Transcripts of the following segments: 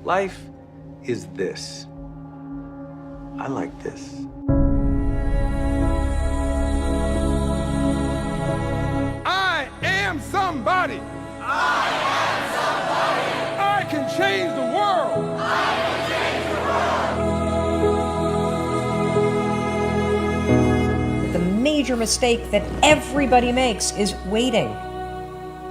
Life is this. I like this. I am somebody. I am somebody. I can change the world. I can change the world. The major mistake that everybody makes is waiting.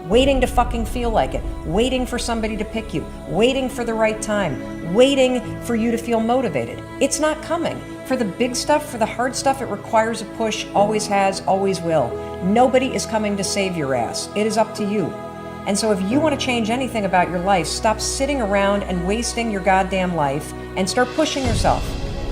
Waiting to fucking feel like it. Waiting for somebody to pick you. Waiting for the right time. Waiting for you to feel motivated. It's not coming. For the big stuff, for the hard stuff, it requires a push, always has, always will. Nobody is coming to save your ass. It is up to you. And so if you want to change anything about your life, stop sitting around and wasting your goddamn life and start pushing yourself.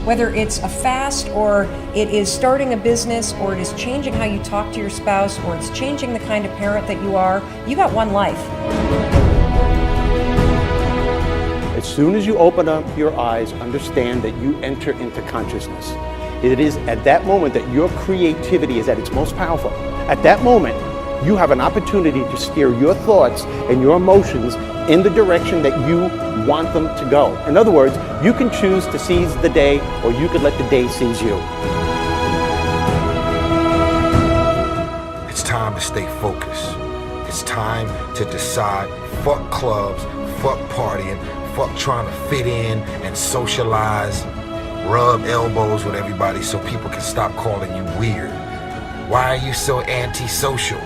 Whether it's a fast, or it is starting a business, or it is changing how you talk to your spouse, or it's changing the kind of parent that you are, you got one life. As soon as you open up your eyes, understand that you enter into consciousness. It is at that moment that your creativity is at its most powerful. At that moment, you have an opportunity to steer your thoughts and your emotions in the direction that you want them to go. In other words, you can choose to seize the day, or you could let the day seize you. It's time to stay focused. It's time to decide, fuck clubs, fuck partying, fuck trying to fit in and socialize, rub elbows with everybody so people can stop calling you weird. Why are you so antisocial?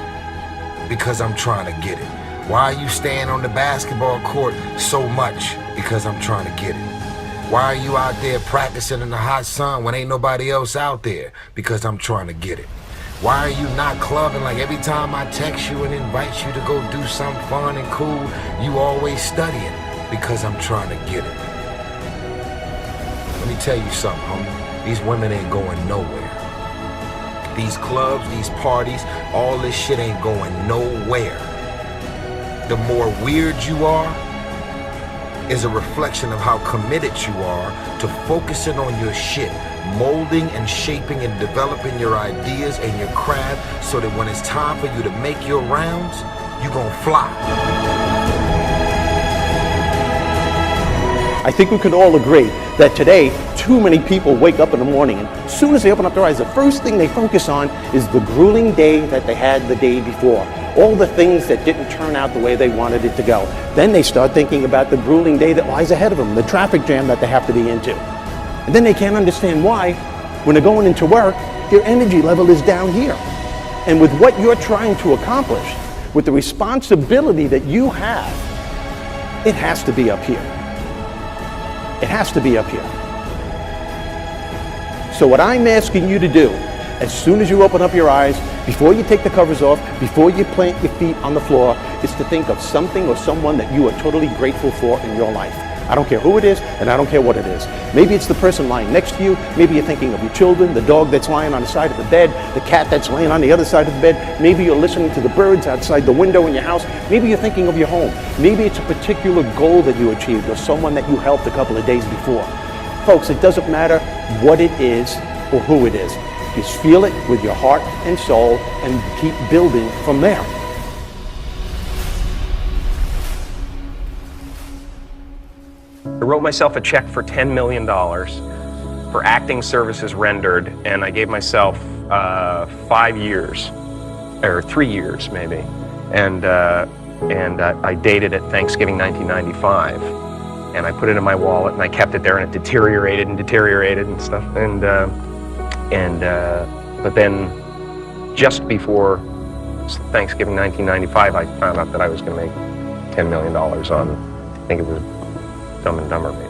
Because I'm trying to get it. Why are you staying on the basketball court so much? Because I'm trying to get it. Why are you out there practicing in the hot sun when ain't nobody else out there? Because I'm trying to get it. Why are you not clubbing? Like every time I text you and invite you to go do something fun and cool, you always studying. Because I'm trying to get it. Let me tell you something, homie. These women ain't going nowhere. These clubs, these parties, all this shit ain't going nowhere. The more weird you are is a reflection of how committed you are to focusing on your shit, molding and shaping and developing your ideas and your craft so that when it's time for you to make your rounds, you gonna fly. I think we can all agree that today, too many people wake up in the morning, and as soon as they open up their eyes, the first thing they focus on is the grueling day that they had the day before. All the things that didn't turn out the way they wanted it to go. Then they start thinking about the grueling day that lies ahead of them, the traffic jam that they have to be into. And then they can't understand why, when they're going into work, their energy level is down here. And with what you're trying to accomplish, with the responsibility that you have, it has to be up here. It has to be up here. So what I'm asking you to do, as soon as you open up your eyes, before you take the covers off, before you plant your feet on the floor, is to think of something or someone that you are totally grateful for in your life. I don't care who it is, and I don't care what it is. Maybe it's the person lying next to you. Maybe you're thinking of your children, the dog that's lying on the side of the bed, the cat that's laying on the other side of the bed. Maybe you're listening to the birds outside the window in your house. Maybe you're thinking of your home. Maybe it's a particular goal that you achieved or someone that you helped a couple of days before. Folks, it doesn't matter what it is or who it is. Just feel it with your heart and soul and keep building from there. I wrote myself a check for $10 million for acting services rendered, and I gave myself 5 years, or 3 years maybe, and I dated it Thanksgiving 1995, and I put it in my wallet, and I kept it there, and it deteriorated and stuff, but then just before Thanksgiving 1995, I found out that I was going to make $10 million on, I think it was Dumb and Dumber, maybe.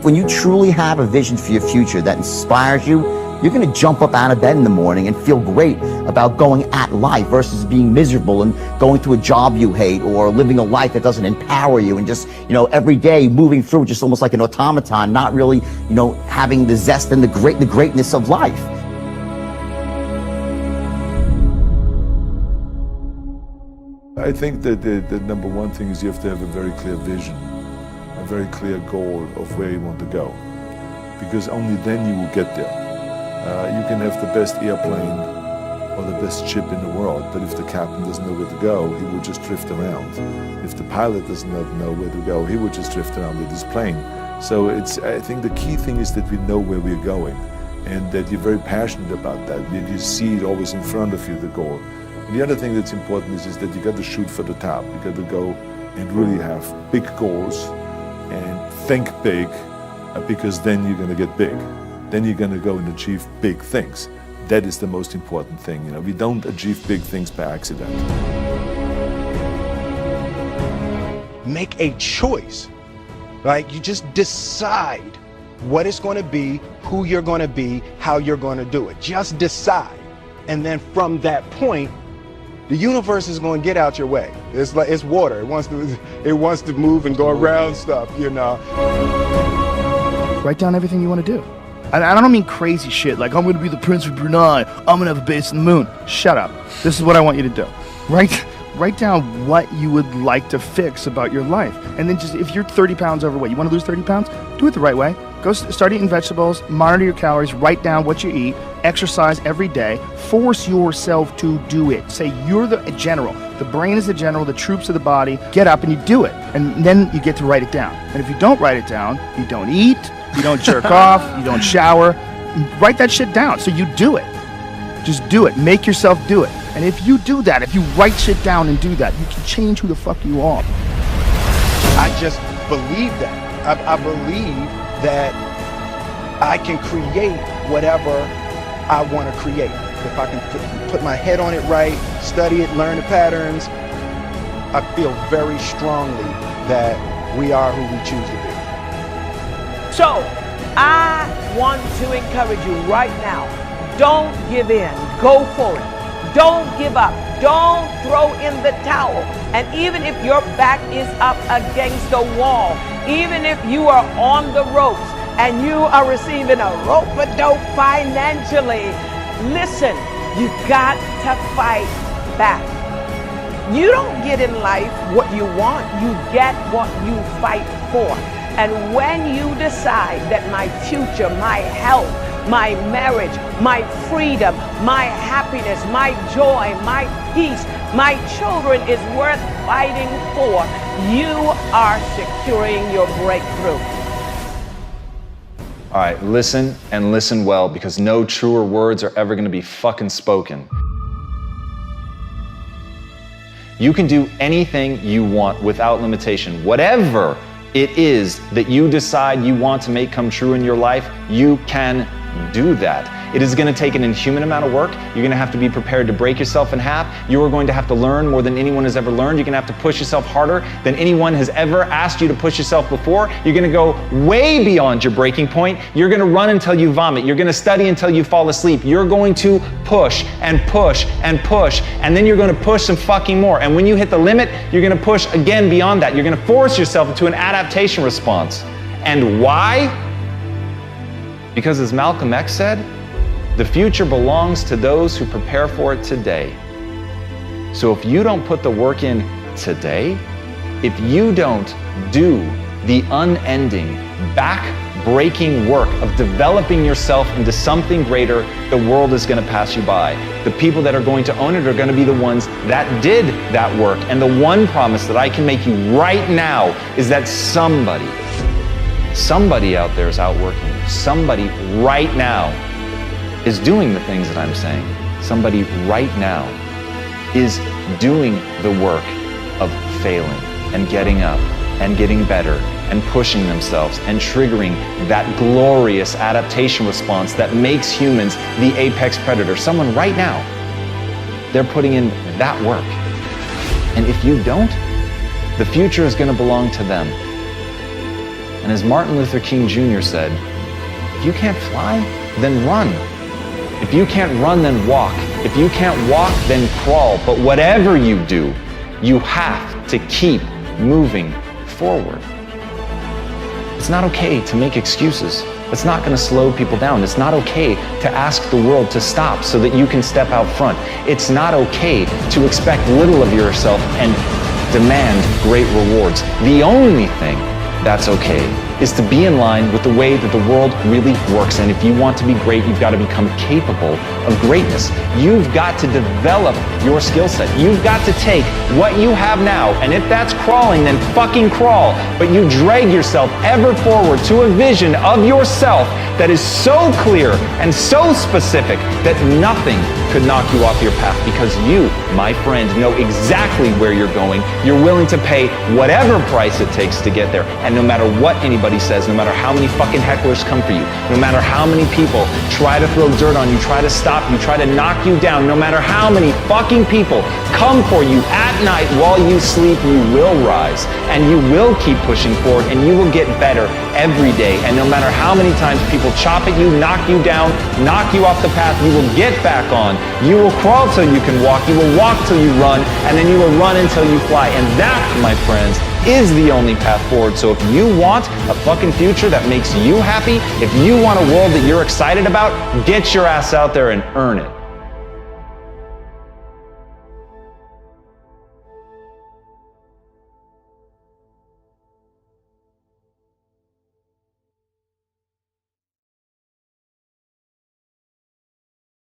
When you truly have a vision for your future that inspires you, you're going to jump up out of bed in the morning and feel great about going at life versus being miserable and going to a job you hate or living a life that doesn't empower you and just, every day moving through just almost like an automaton, not really, having the zest and the greatness of life. I think that the number one thing is you have to have a very clear vision, a very clear goal of where you want to go, because only then you will get there. You can have the best airplane or the best ship in the world, but if the captain doesn't know where to go, he will just drift around. If the pilot does not know where to go, he will just drift around with his plane. So I think the key thing is that we know where we're going, and that you're very passionate about that. You see it always in front of you, the goal. And the other thing that's important is that you got to shoot for the top. You got to go and really have big goals and think big, because then you're going to get big. Then you're going to go and achieve big things. That is the most important thing. You know, we don't achieve big things by accident. Make a choice. Like, you just decide what it's going to be, who you're going to be, how you're going to do it. Just decide. And then from that point, the universe is going to get out your way. It's like, it's water. It wants to move and go around stuff, you know. Write down everything you want to do. And I don't mean crazy shit like, I'm going to be the Prince of Brunei, I'm going to have a base on the moon. Shut up. This is what I want you to do. Write down what you would like to fix about your life. And then just, if you're 30 pounds overweight, you want to lose 30 pounds? Do it the right way. Go start eating vegetables, monitor your calories, write down what you eat, exercise every day, force yourself to do it. Say you're the general. The brain is the general, the troops of the body. Get up and you do it. And then you get to write it down. And if you don't write it down, you don't eat, you don't jerk off, you don't shower. Write that shit down so you do it. Just do it. Make yourself do it. And if you do that, if you write shit down and do that, you can change who the fuck you are. I just believe that. I believe that I can create whatever I want to create. If I can put my head on it right, study it, learn the patterns, I feel very strongly that we are who we choose to be. So, I want to encourage you right now. Don't give in. Go for it. Don't give up. Don't throw in the towel. And even if your back is up against the wall, even if you are on the ropes and you are receiving a rope-a-dope financially, listen, you got to fight back. You don't get in life what you want, you get what you fight for. And when you decide that my future, my health, my marriage, my freedom, my happiness, my joy, my peace, my children is worth fighting for, you are securing your breakthrough. All right, listen and listen well, because no truer words are ever going to be fucking spoken. You can do anything you want without limitation. Whatever it is that you decide you want to make come true in your life, you can do that. It is going to take an inhuman amount of work. You're going to have to be prepared to break yourself in half. You are going to have to learn more than anyone has ever learned. You're going to have to push yourself harder than anyone has ever asked you to push yourself before. You're going to go way beyond your breaking point. You're going to run until you vomit. You're going to study until you fall asleep. You're going to push and push and push, and then you're going to push some fucking more. And when you hit the limit, you're going to push again beyond that. You're going to force yourself into an adaptation response. And why? Because as Malcolm X said, the future belongs to those who prepare for it today. So if you don't put the work in today, if you don't do the unending, back-breaking work of developing yourself into something greater, the world is going to pass you by. The people that are going to own it are going to be the ones that did that work. And the one promise that I can make you right now is that somebody out there is outworking you. Somebody right now is doing the things that I'm saying. Somebody right now is doing the work of failing and getting up and getting better and pushing themselves and triggering that glorious adaptation response that makes humans the apex predator. Someone right now, they're putting in that work. And if you don't, the future is going to belong to them. And as Martin Luther King Jr. said, if you can't fly, then run. If you can't run, then walk. If you can't walk, then crawl. But whatever you do, you have to keep moving forward. It's not okay to make excuses. It's not going to slow people down. It's not okay to ask the world to stop so that you can step out front. It's not okay to expect little of yourself and demand great rewards. The only thing that's okay is to be in line with the way that the world really works. And if you want to be great, you've got to become capable of greatness. You've got to develop your skill set. You've got to take what you have now, and if that's crawling, then fucking crawl. But you drag yourself ever forward to a vision of yourself that is so clear and so specific that nothing could knock you off your path, because you, my friend, know exactly where you're going. You're willing to pay whatever price it takes to get there. And no matter what anybody says, no matter how many fucking hecklers come for you, no matter how many people try to throw dirt on you, try to stop you, try to knock you down, no matter how many fucking people come for you at night while you sleep, you will rise and you will keep pushing forward and you will get better every day. And no matter how many times people chop at you, knock you down, knock you off the path, you will get back on. You will crawl till you can walk, you will walk till you run, and then you will run until you fly. And that, my friends, is the only path forward. So if you want a fucking future that makes you happy, if you want a world that you're excited about, get your ass out there and earn it.